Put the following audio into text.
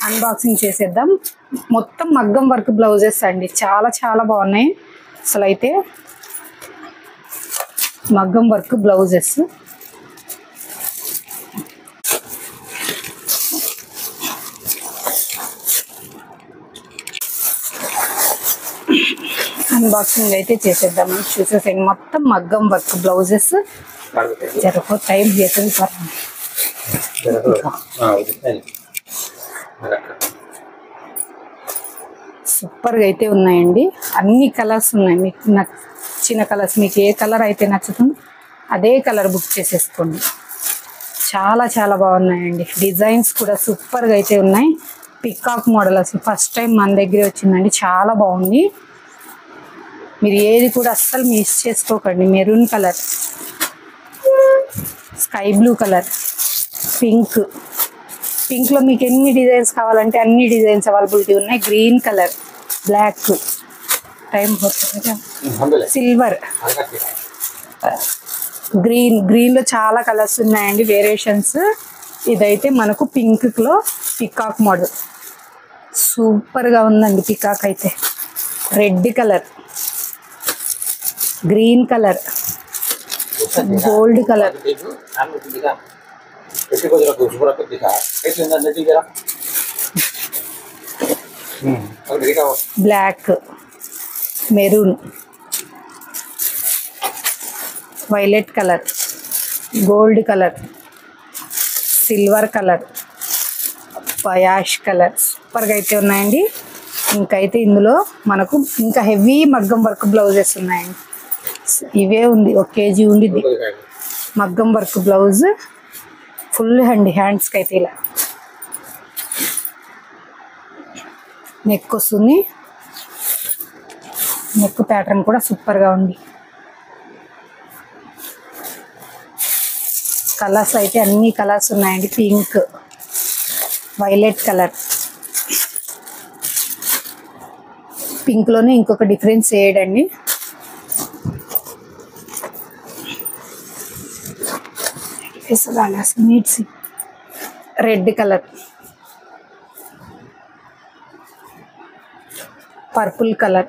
Unboxing చేసేద్దాం. మొత్తం మగ్గం వర్క్ బ్లౌజెస్ అండి, చాలా చాలా బాగున్నాయి. అసలు అయితే మగ్గం వర్క్ బ్లౌజెస్ అన్బాక్సింగ్ అయితే చేసేద్దాం. చూసేసాను మొత్తం మగ్గం వర్క్ బ్లౌజెస్. జరగో టైం చేసేది సూపర్గా అయితే ఉన్నాయండి. అన్ని కలర్స్ ఉన్నాయి, మీకు నచ్చిన కలర్స్, మీకు ఏ కలర్ అయితే నచ్చుతుందో అదే కలర్ బుక్ చేసేసుకోండి. చాలా చాలా బాగున్నాయండి. డిజైన్స్ కూడా సూపర్గా అయితే ఉన్నాయి. పికాక్ మోడల్ అసలు ఫస్ట్ టైం మన దగ్గరే వచ్చిందండి, చాలా బాగుంది. మీరు ఏది కూడా అస్సలు మిస్ చేసుకోకండి. Maroon colour, sky blue colour, pink, పింక్లో మీకు ఎన్ని డిజైన్స్ కావాలంటే అన్ని డిజైన్స్ అవైలబిలిటీ ఉన్నాయి. Green colour, black, time silver, గ్రీన్లో చాలా కలర్స్ ఉన్నాయండి, వేరియేషన్స్. ఇదైతే మనకు పింక్లో పికాక్ మోడల్ సూపర్గా ఉందండి. పికాక్ అయితే red colour, green colour, gold colour, black, maroon, violet colour, gold colour, silver colour, ash colour సూపర్గా అయితే ఉన్నాయండి. ఇంకైతే ఇందులో మనకు ఇంకా హెవీ మగ్గం వర్క్ బ్లౌజెస్ ఉన్నాయండి. ఇవే ఉంది, 1 kg ఉండిద్ది మగ్గం వర్క్ బ్లౌజ్ ఫుల్ అండి. హ్యాండ్స్కి అయితే ఇలా నెక్ వస్తుంది. నెక్ ప్యాటర్న్ కూడా సూపర్గా ఉంది. కలర్స్ అయితే అన్ని కలర్స్ ఉన్నాయండి. పింక్, వైలెట్ కలర్, పింక్లోనే ఇంకొక డిఫరెన్స్ షేడ్ అండి. Red colour, purple colour,